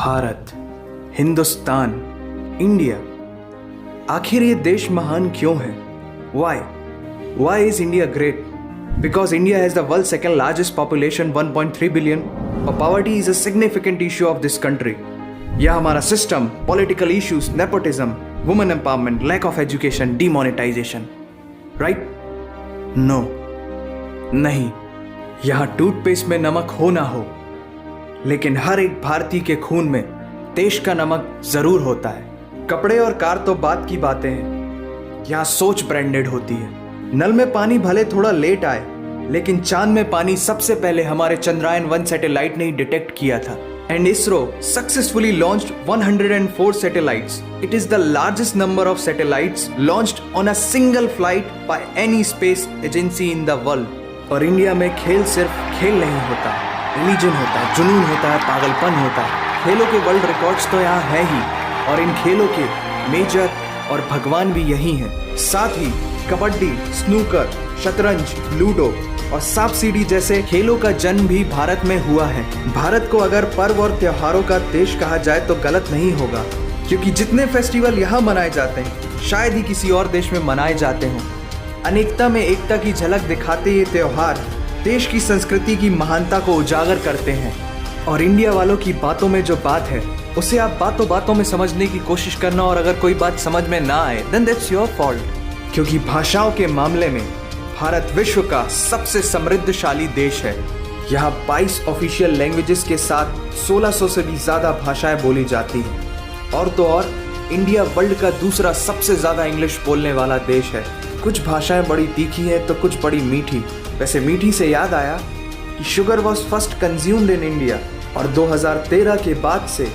Bharat, Hindustan, India, आखिर ये देश महान क्यों है? Why? Why is India great? Because India has the world's second largest population, 1.3 billion. और poverty is a significant issue of this country. यह हमारा system, political issues, nepotism, women empowerment, lack of education, demonetization, right? No, नहीं। यहाँ toothpaste में नमक हो ना हो, लेकिन हर एक भारतीय के खून में देश का नमक जरूर होता है। कपड़े और कार तो बात की बातें हैं, यहाँ सोच ब्रांडेड होती है। नल में पानी भले थोड़ा लेट आए, लेकिन चांद में पानी सबसे पहले हमारे चंद्रयान 1 सैटेलाइट ने ही डिटेक्ट किया था। And ISRO successfully launched 104 satellites. It is the largest number of satellites launched on a single flight by any space agency in the world. और इंडिया में खेल सिर्फ खेल नहीं होता, रिलीजन होता है, जुनून होता है, पागलपन होता है। खेलों के वर्ल्ड रिकॉर्ड्स तो यहाँ है ही, और इन खेलों के मेजर और भगवान भी यही हैं। साथ ही कबड्डी, स्नूकर, शतरंज, लूडो और सांप सीढ़ी जैसे खेलों का जन्म भी भारत में हुआ है। भारत को अगर पर्व और त्योहारों का देश कहा जाए तो गलत नहीं होगा, क्योंकि जितने फेस्टिवल यहाँ मनाए जाते हैं शायद ही किसी और देश में मनाए जाते हों। अनेकता में एकता की झलक दिखाते ये त्योहार देश की संस्कृति की महानता को उजागर करते हैं। और इंडिया वालों की बातों में जो बात है उसे आप बातों बातों में समझने की कोशिश करना, और अगर कोई बात समझ में ना आए देन दैट्स योर फॉल्ट। क्योंकि भाषाओं के मामले में भारत विश्व का सबसे समृद्धशाली देश है। यहाँ 22 ऑफिशियल लैंग्वेजेस के साथ 1600 से भी ज्यादा भाषाएं बोली जाती हैं। और तो और इंडिया वर्ल्ड का दूसरा सबसे ज्यादा इंग्लिश बोलने वाला देश है। कुछ भाषाएं बड़ी तीखी हैं तो कुछ बड़ी मीठी। वैसे मीठी से याद आया कि sugar was first consumed in India, और 2013 के बाद से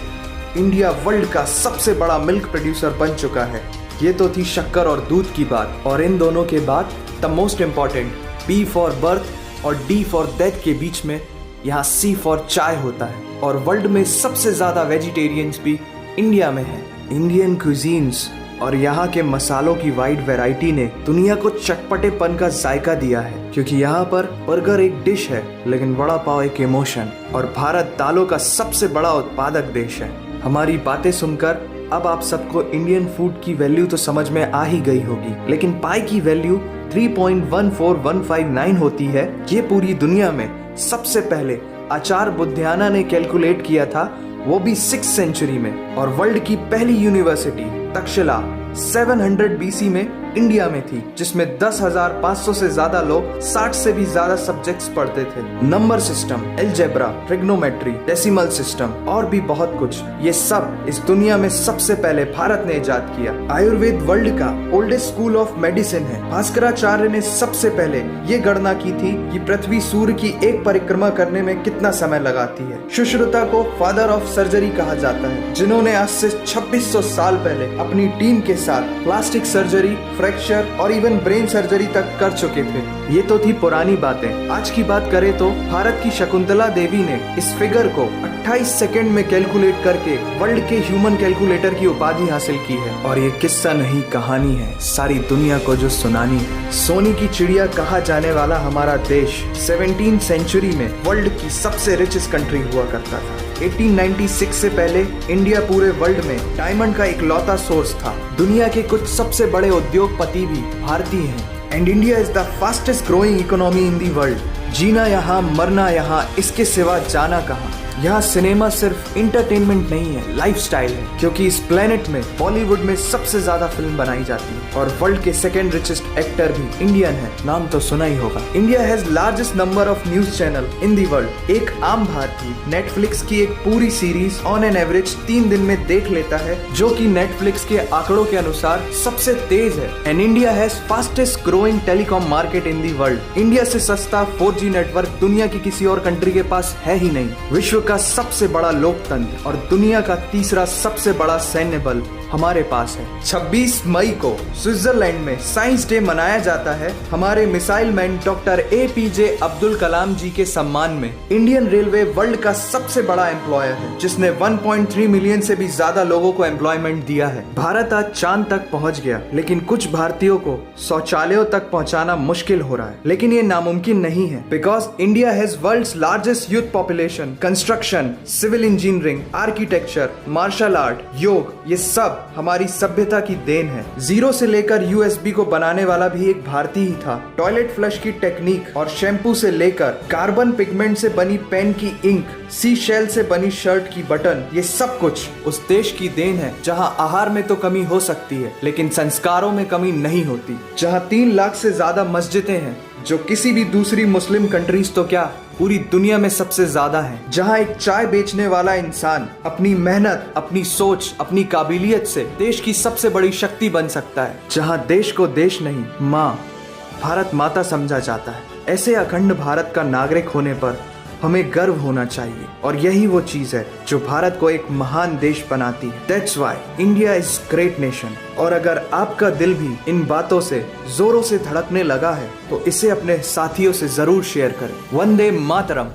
इंडिया वर्ल्ड का सबसे बड़ा मिल्क प्रोड्यूसर बन चुका है। ये तो थी शक्कर और दूध की बात, और इन दोनों के बाद the most important B for birth और D फॉर डेथ के बीच में यहाँ C फॉर चाय होता है। और वर्ल्ड में सबसे ज्यादा वेजिटेरियंस भी इंडिया में है। इंडियन क्यूजीन्स और यहाँ के मसालों की वाइड वैरायटी ने दुनिया को चटपटेपन का जायका दिया है, क्योंकि यहाँ पर बर्गर एक डिश है लेकिन वड़ा पाव एक इमोशन। और भारत दालों का सबसे बड़ा उत्पादक देश है। हमारी बातें सुनकर अब आप सबको इंडियन फूड की वैल्यू तो समझ में आ ही गई होगी, लेकिन पाई की वैल्यू 3.14159 होती है। ये पूरी दुनिया में सबसे पहले आचार्य बुद्धियाना ने कैलकुलेट किया था, वो भी 6th सेंचुरी में। और वर्ल्ड की पहली यूनिवर्सिटी तक्षशिला 700 BC में इंडिया में थी, जिसमें 10,500 से ज्यादा लोग 60 से भी ज्यादा सब्जेक्ट्स पढ़ते थे। Number system, algebra, trigonometry, decimal system और भी बहुत कुछ, ये सब इस दुनिया में सबसे पहले भारत ने इजाद किया। आयुर्वेद वर्ल्ड का ओल्डेस्ट स्कूल ऑफ मेडिसिन है। भास्कराचार्य ने सबसे पहले ये गणना की थी कि पृथ्वी सूर्य की एक परिक्रमा करने में कितना समय लगाती है। सुश्रुता को फादर ऑफ सर्जरी कहा जाता है, जिन्होंने आज से 2600 साल पहले अपनी टीम के साथ प्लास्टिक सर्जरी, फ्रैक्चर और इवन ब्रेन सर्जरी तक कर चुके थे। ये तो थी पुरानी बातें। आज की बात करें तो भारत की शकुंतला देवी ने इस फिगर को 28 सेकंड में कैलकुलेट करके वर्ल्ड के ह्यूमन कैलकुलेटर की उपाधि हासिल की है। और ये किस्सा नहीं कहानी है, सारी दुनिया को जो सुनानी है। सोने की चिड़िया कहा जाने वाला हमारा देश 17th सेंचुरी में वर्ल्ड की सबसे रिचेस्ट कंट्री हुआ करता था। 1896 से पहले इंडिया पूरे वर्ल्ड में डायमंड का इकलौता सोर्स था। दुनिया के कुछ सबसे बड़े उद्योगपति भी भारतीय हैं। And India is the fastest growing economy in the world. जीना यहाँ, मरना यहाँ, इसके सिवा जाना कहाँ। यहाँ सिनेमा सिर्फ इंटरटेनमेंट नहीं है, लाइफस्टाइल है, क्योंकि इस प्लेनेट में बॉलीवुड में सबसे ज्यादा फिल्म बनाई जाती है। और वर्ल्ड के सेकंड रिचेस्ट एक्टर भी इंडियन है, नाम तो सुना ही होगा। India has largest number of news channel in the world. एक आम भारतीय नेटफ्लिक्स की एक पूरी सीरीज ऑन एन एवरेज 3 दिन में देख लेता है, जो कि नेटफ्लिक्स के आंकड़ों के अनुसार सबसे तेज है। And India has fastest growing telecom market in the world. India से सस्ता 4G नेटवर्क दुनिया की किसी और कंट्री के पास है ही नहीं। विश्व का सबसे बड़ा लोकतंत्र और दुनिया का तीसरा सबसे बड़ा सैन्य बल हमारे पास है। 26 मई को स्विट्जरलैंड में साइंस डे मनाया जाता है हमारे missile man doctor APJ Abdul Kalam ji के सम्मान में। इंडियन रेलवे वर्ल्ड का सबसे बड़ा एम्प्लॉयर है जिसने 1.3 मिलियन से भी ज्यादा लोगों को एम्प्लॉयमेंट दिया है। भारत आज चांद तक पहुंच गया, लेकिन कुछ भारतीयों को शौचालयों तक पहुंचाना मुश्किल हो रहा है। लेकिन ये नामुमकिन नहीं है, because India has world's largest youth population. Construction, civil engineering, architecture, martial art, yoga, ये सब हमारी सभ्यता की देन है। जीरो से लेकर USB को बनाने वाला भी एक भारतीय ही था। टॉयलेट फ्लश की टेक्निक और शैम्पू से लेकर कार्बन पिगमेंट से बनी पेन की इंक, सी शेल से बनी शर्ट की बटन, ये सब कुछ उस देश की देन है जहां आहार में तो कमी हो सकती है लेकिन संस्कारों में कमी नहीं होती। जहां 3 लाख से ज्यादा मस्जिदें हैं जो किसी भी दूसरी मुस्लिम कंट्रीज तो क्या पूरी दुनिया में सबसे ज्यादा है। जहां एक चाय बेचने वाला इंसान अपनी मेहनत, अपनी सोच, अपनी काबिलियत से देश की सबसे बड़ी शक्ति बन सकता है। जहां देश को देश नहीं, माँ, भारत माता समझा जाता है। ऐसे अखंड भारत का नागरिक होने पर हमें गर्व होना चाहिए और यही वो चीज है जो भारत को एक महान देश बनाती है। That's why India is great nation। और अगर आपका दिल भी इन बातों से जोरों से धड़कने लगा है तो इसे अपने साथियों से जरूर शेयर करें। वंदे मातरम।